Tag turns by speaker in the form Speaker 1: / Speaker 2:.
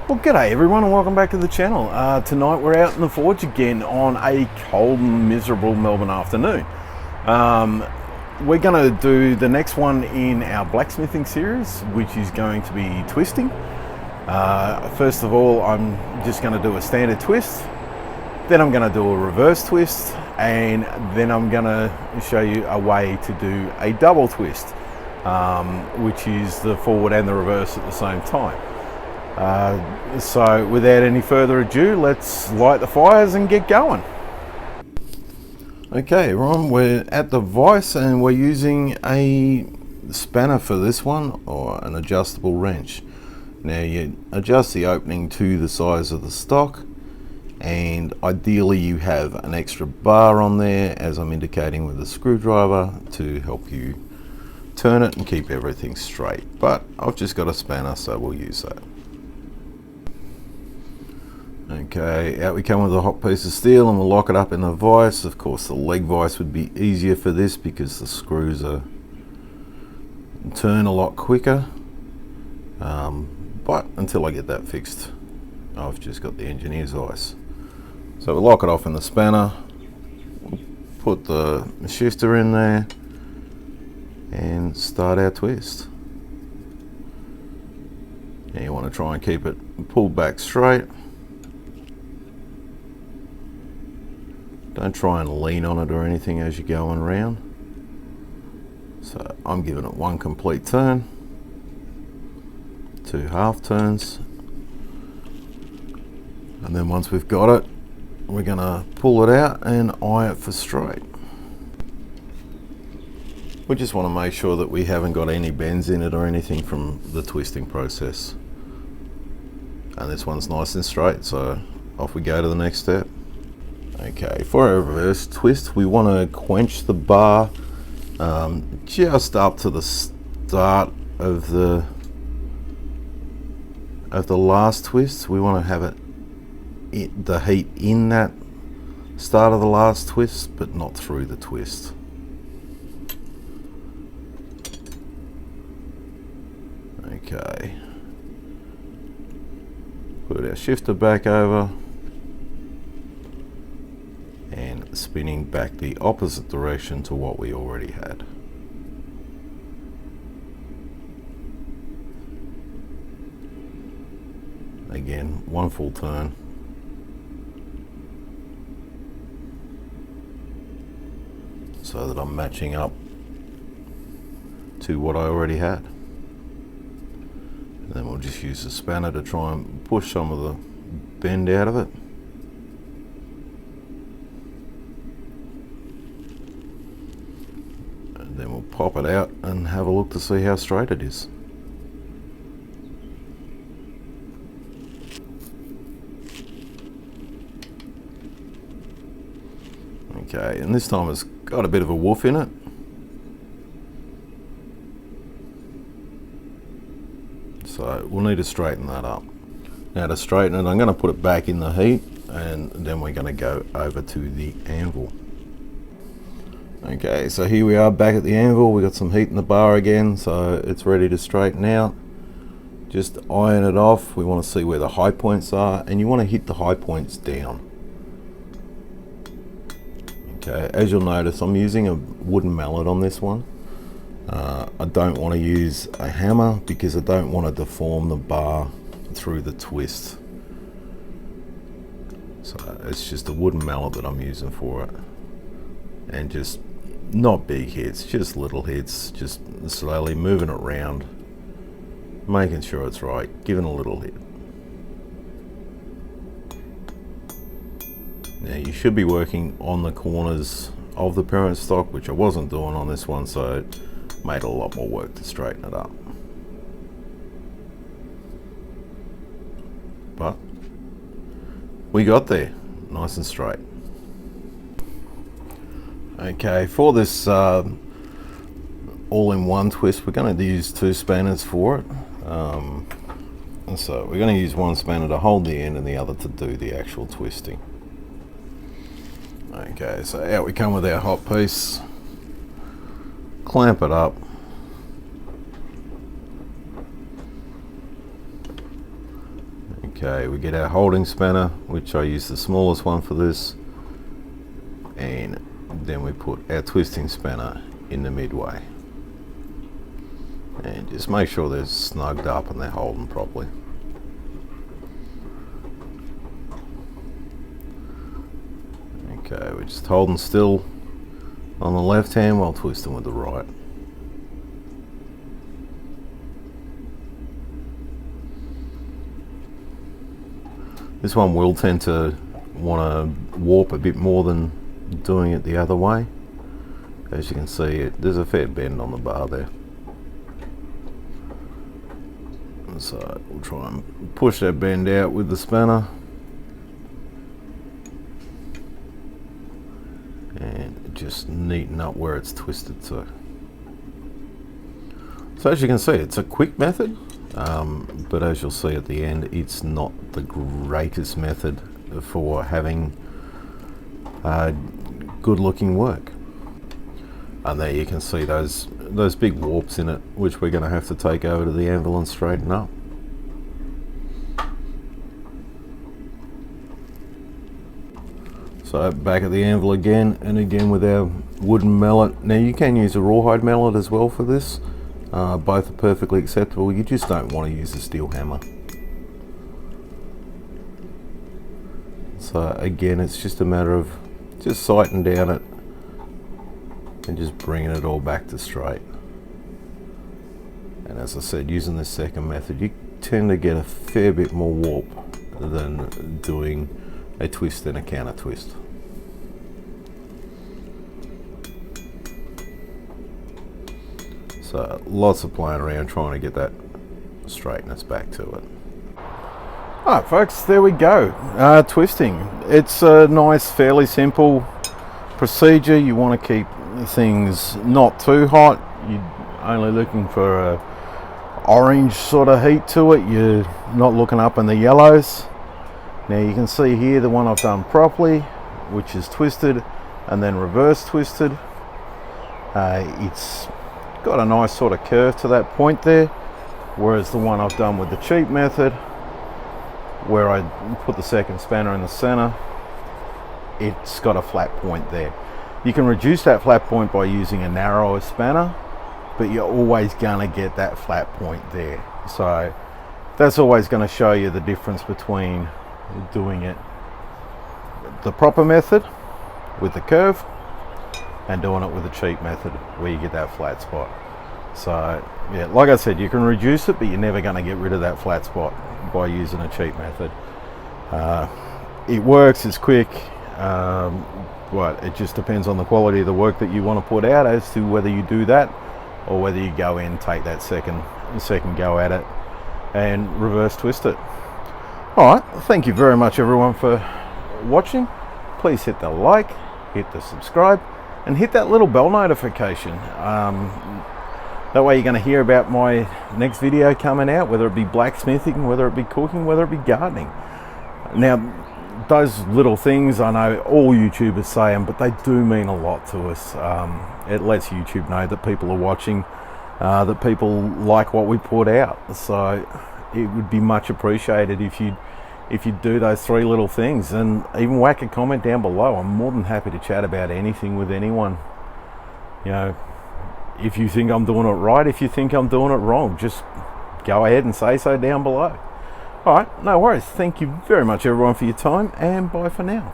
Speaker 1: Well, g'day everyone and welcome back to the channel. Tonight we're out in the forge again on a cold and miserable Melbourne afternoon. We're going to do the next one in our blacksmithing series, which is going to be twisting. First of all, I'm just going to do a standard twist, then I'm going to do a reverse twist, and then I'm going to show you a way to do a double twist, which is the forward and the reverse at the same time. So without any further ado, let's light the fires and get going. Okay, Ron, we're at the vise and we're using a spanner for this one, or an adjustable wrench. Now you adjust the opening to the size of the stock, and ideally you have an extra bar on there, as I'm indicating with the screwdriver, to help you turn it and keep everything straight. But I've just got a spanner, so we'll use that. Okay, out we come with a hot piece of steel and we'll lock it up in the vise. Of course the leg vise would be easier for this because the screws turn a lot quicker, but until I get that fixed I've just got the engineer's vise. So we'll lock it off in the spanner, we'll put the shifter in there and start our twist. Now you want to try and keep it pulled back straight. Don't try and lean on it or anything as you're going around. So I'm giving it one complete turn, 2 half turns, and then once we've got it, we're going to pull it out and eye it for straight. We just want to make sure that we haven't got any bends in it or anything from the twisting process. And this one's nice and straight, so off we go to the next step. Okay, for a reverse twist, we want to quench the bar just up to the start of the last twist. We want to have the heat in that start of the last twist, but not through the twist. Okay, put our shifter back over and spinning back the opposite direction to what we already had. Again, one full turn. So that I'm matching up to what I already had. And then we'll just use the spanner to try and push some of the bend out of it. Then we'll pop it out and have a look to see how straight it is. Okay, and this time it's got a bit of a woof in it. So we'll need to straighten that up. Now to straighten it, I'm going to put it back in the heat, and then we're going to go over to the anvil. Okay, so here we are back at the anvil. We got some heat in the bar again, so it's ready to straighten out. Just iron it off. We want to see where the high points are, and you want to hit the high points down. Okay, as you'll notice, I'm using a wooden mallet on this one. I don't want to use a hammer because I don't want to deform the bar through the twist. So it's just a wooden mallet that I'm using for it. And just not big hits, just little hits, just slowly moving it around, making sure it's right, giving a little hit. Now you should be working on the corners of the parent stock, which I wasn't doing on this one, so it made a lot more work to straighten it up. But we got there, nice and straight. Okay, for this all-in-one twist, we're going to use 2 spanners for it. And so we're going to use one spanner to hold the end and the other to do the actual twisting. Okay, so out we come with our hot piece, clamp it up, Okay, we get our holding spanner, which I use the smallest one for this, and then we put our twisting spanner in the midway, and just make sure they're snugged up and they're holding properly. Okay, we're just holding still on the left hand while twisting with the right. This one will tend to want to warp a bit more than doing it the other way. As you can see, there's a fair bend on the bar there. So we'll try and push that bend out with the spanner. And just neaten up where it's twisted to. So as you can see, it's a quick method, but as you'll see at the end, it's not the greatest method for having good looking work. And there you can see those big warps in it, which we're going to have to take over to the anvil and straighten up. So back at the anvil again, and again with our wooden mallet. Now you can use a rawhide mallet as well for this. Both are perfectly acceptable. You just don't want to use a steel hammer. So again, it's just a matter of just sighting down it and just bringing it all back to straight. And as I said, using this second method, you tend to get a fair bit more warp than doing a twist and a counter twist. So lots of playing around trying to get that straightness back to it. Alright folks, there we go. Twisting. It's a nice, fairly simple procedure. You want to keep things not too hot. You're only looking for a orange sort of heat to it. You're not looking up in the yellows. Now you can see here the one I've done properly, which is twisted and then reverse twisted. It's got a nice sort of curve to that point there, whereas the one I've done with the cheap method, where I put the second spanner in the center, it's got a flat point there. You can reduce that flat point by using a narrower spanner, but you're always going to get that flat point there. So that's always going to show you the difference between doing it the proper method with the curve and doing it with the cheap method where you get that flat spot. So yeah, like I said, you can reduce it, but you're never going to get rid of that flat spot by using a cheap method. It works, it's quick, but it just depends on the quality of the work that you want to put out as to whether you do that or whether you go in, take that second go at it and reverse twist it. Alright, thank you very much everyone for watching. Please hit the like, hit the subscribe, and hit that little bell notification. That way you're going to hear about my next video coming out, whether it be blacksmithing, whether it be cooking, whether it be gardening. Now, those little things I know all YouTubers say them, but they do mean a lot to us. It lets YouTube know that people are watching, that people like what we put out. So it would be much appreciated if you do those three little things, and even whack a comment down below. I'm more than happy to chat about anything with anyone. You know, if you think I'm doing it right, if you think I'm doing it wrong, just go ahead and say so down below. Alright, no worries. Thank you very much everyone for your time, and bye for now.